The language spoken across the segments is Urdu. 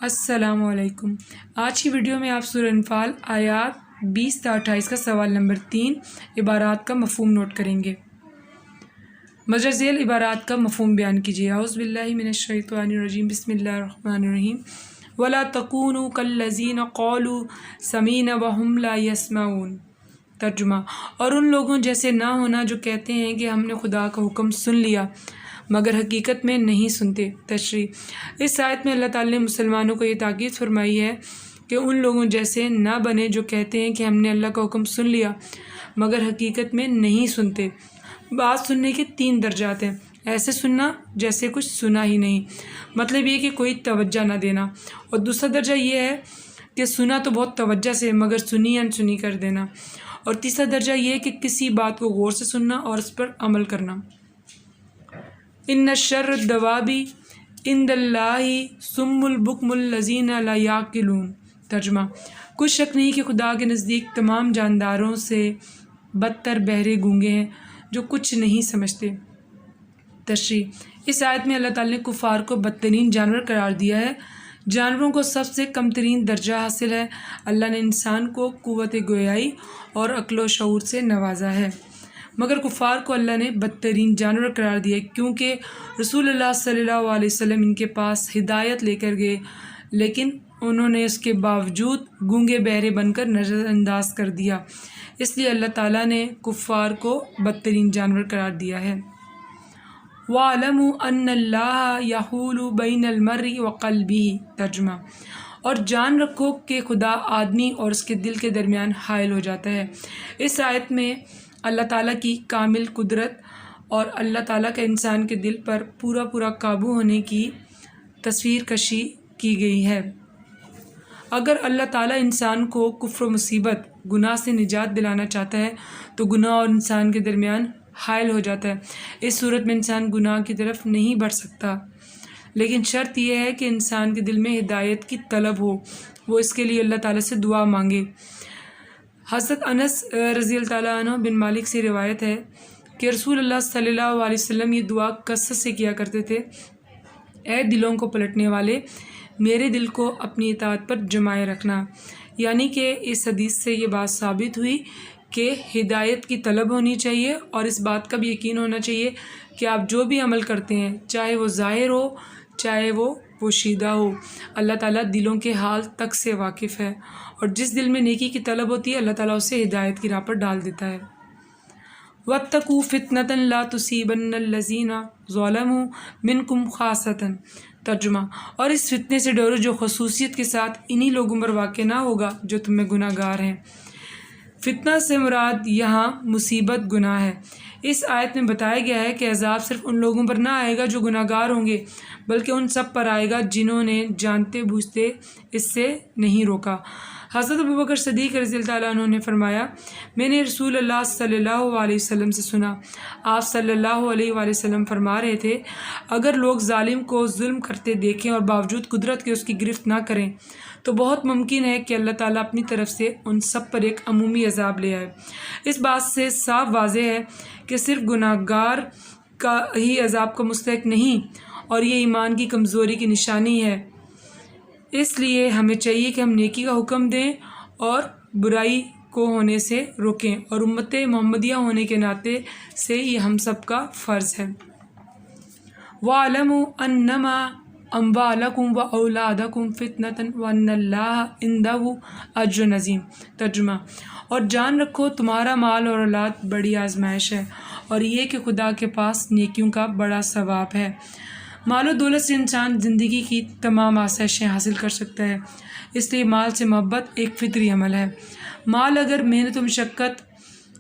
السلام علیکم۔ آج کی ویڈیو میں آپ سورہ انفال آیات 20 تا 28 کا سوال نمبر 3 عبارات کا مفہوم نوٹ کریں گے۔ مدرج ذیل عبارات کا مفہوم بیان کیجیے۔ اعوذ باللہ من الشیطان الرجیم، بسم اللہ الرحمن الرحیم۔ وَلَا تَكُونُوا كَالَّذِينَ قَالُوا سَمِعْنَا وَهُمْ لَا يَسْمَعُونَ۔ ترجمہ، اور ان لوگوں جیسے نہ ہونا جو کہتے ہیں کہ ہم نے خدا کا حکم سن لیا مگر حقیقت میں نہیں سنتے۔ تشریح، اس آیت میں اللہ تعالی نے مسلمانوں کو یہ تاکید فرمائی ہے کہ ان لوگوں جیسے نہ بنے جو کہتے ہیں کہ ہم نے اللہ کا حکم سن لیا مگر حقیقت میں نہیں سنتے۔ بات سننے کے 3 درجات ہیں۔ ایسے سننا جیسے کچھ سنا ہی نہیں، مطلب یہ کہ کوئی توجہ نہ دینا، اور دوسرا درجہ یہ ہے کہ سنا تو بہت توجہ سے مگر سنی انسنی کر دینا، اور تیسرا درجہ یہ ہے کہ کسی بات کو غور سے سننا اور اس پر عمل کرنا۔ ان شر الدواب عند اللہ صم البکم الذین لا یعقلون۔ ترجمہ، کچھ شک نہیں کہ خدا کے نزدیک تمام جانداروں سے بدتر بہرے گونگے ہیں جو کچھ نہیں سمجھتے۔ تشریح، اس آیت میں اللہ تعالی نے کفار کو بدترین جانور قرار دیا ہے۔ جانوروں کو سب سے کم ترین درجہ حاصل ہے۔ اللہ نے انسان کو قوت گویائی اور عقل و شعور سے نوازا ہے، مگر کفار کو اللہ نے بدترین جانور قرار دیا کیونکہ رسول اللہ صلی اللہ علیہ وسلم ان کے پاس ہدایت لے کر گئے، لیکن انہوں نے اس کے باوجود گونگے بہرے بن کر نظر انداز کر دیا، اس لیے اللہ تعالیٰ نے کفار کو بدترین جانور قرار دیا ہے۔ وَاعْلَمُوا أَنَّ اللَّهَ يَحُولُ بَيْنَ الْمَرْءِ وَقَلْبِهِ۔ ترجمہ، اور جان رکھو کہ خدا آدمی اور اس کے دل کے درمیان حائل ہو جاتا ہے۔ اس آیت میں اللہ تعالیٰ کی کامل قدرت اور اللہ تعالیٰ کا انسان کے دل پر پورا قابو ہونے کی تصویر کشی کی گئی ہے۔ اگر اللہ تعالیٰ انسان کو کفر و مصیبت گناہ سے نجات دلانا چاہتا ہے تو گناہ اور انسان کے درمیان حائل ہو جاتا ہے۔ اس صورت میں انسان گناہ کی طرف نہیں بڑھ سکتا، لیکن شرط یہ ہے کہ انسان کے دل میں ہدایت کی طلب ہو، وہ اس کے لیے اللہ تعالیٰ سے دعا مانگے۔ حضرت انس رضی اللہ تعالیٰ عنہ بن مالک سے روایت ہے کہ رسول اللہ صلی اللہ علیہ وسلم یہ دعا کثرت سے کیا کرتے تھے: اے دلوں کو پلٹنے والے، میرے دل کو اپنی اطاعت پر جمائے رکھنا۔ یعنی کہ اس حدیث سے یہ بات ثابت ہوئی کہ ہدایت کی طلب ہونی چاہیے، اور اس بات کا بھی یقین ہونا چاہیے کہ آپ جو بھی عمل کرتے ہیں، چاہے وہ ظاہر ہو چاہے وہ پوشیدہ ہو، اللہ تعالیٰ دلوں کے حال تک سے واقف ہے، اور جس دل میں نیکی کی طلب ہوتی ہے اللہ تعالیٰ اسے ہدایت کی راہ پر ڈال دیتا ہے۔ وَاتَّقُوا فِتْنَةً لَا تُصِيبَنَّ الَّذِينَ ظَلَمُوا مِنْكُمْ خَاصَّةً۔ ترجمہ، اور اس فتنے سے ڈرو جو خصوصیت کے ساتھ انہی لوگوں پر واقع نہ ہوگا جو تم میں گناہ گار ہیں۔ فتنہ سے مراد یہاں مصیبت گناہ ہے۔ اس آیت میں بتایا گیا ہے کہ عذاب صرف ان لوگوں پر نہ آئے گا جو گناہ گار ہوں گے، بلکہ ان سب پر آئے گا جنہوں نے جانتے بوجھتے اس سے نہیں روکا۔ حضرت ابوبکر صدیق رضی اللہ تعالیٰ عنہ نے فرمایا، میں نے رسول اللہ صلی اللہ علیہ وسلم سے سنا، آپ صلی اللہ علیہ وآلہ وسلم فرما رہے تھے، اگر لوگ ظالم کو ظلم کرتے دیکھیں اور باوجود قدرت کے اس کی گرفت نہ کریں تو بہت ممکن ہے کہ اللہ تعالیٰ اپنی طرف سے ان سب پر ایک عمومی عذاب لے آئے۔ اس بات سے صاف واضح ہے کہ صرف گناہ گار کا ہی عذاب کا مستحق نہیں، اور یہ ایمان کی کمزوری کی نشانی ہے۔ اس لیے ہمیں چاہیے کہ ہم نیکی کا حکم دیں اور برائی کو ہونے سے روکیں، اور امت محمدیہ ہونے کے ناطے سے یہ ہم سب کا فرض ہے۔ وَاعْلَمُوا أَنَّمَا أَمْوَالَكُمْ وَأَوْلَادَكُمْ فِتْنَةٌ وَأَنَّ اللَّهَ عِندَهُ أَجْرٌ عَظِيمٌ۔ ترجمہ، اور جان رکھو تمہارا مال اور اولاد بڑی آزمائش ہے، اور یہ کہ خدا کے پاس نیکیوں کا بڑا ثواب ہے۔ مال و دولت سے انسان زندگی کی تمام آسائشیں حاصل کر سکتا ہے، اس لیے مال سے محبت ایک فطری عمل ہے۔ مال اگر محنت و مشقت،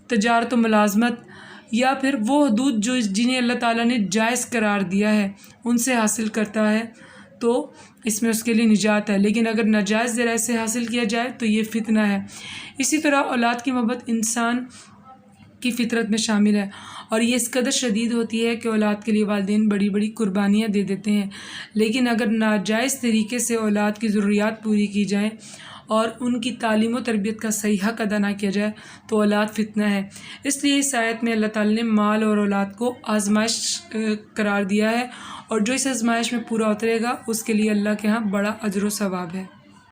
تجارت و ملازمت، یا پھر وہ حدود جو جنہیں اللہ تعالیٰ نے جائز قرار دیا ہے ان سے حاصل کرتا ہے تو اس میں اس کے لیے نجات ہے، لیکن اگر ناجائز ذرائع سے حاصل کیا جائے تو یہ فتنہ ہے۔ اسی طرح اولاد کی محبت انسان کی فطرت میں شامل ہے، اور یہ اس قدر شدید ہوتی ہے کہ اولاد کے لیے والدین بڑی قربانیاں دے دیتے ہیں، لیکن اگر ناجائز طریقے سے اولاد کی ضروریات پوری کی جائیں اور ان کی تعلیم و تربیت کا صحیح حق ادا نہ کیا جائے تو اولاد فتنہ ہے۔ اس لیے اس آیت میں اللہ تعالیٰ نے مال اور اولاد کو آزمائش قرار دیا ہے، اور جو اس آزمائش میں پورا اترے گا اس کے لیے اللہ کے ہاں بڑا اجر و ثواب ہے۔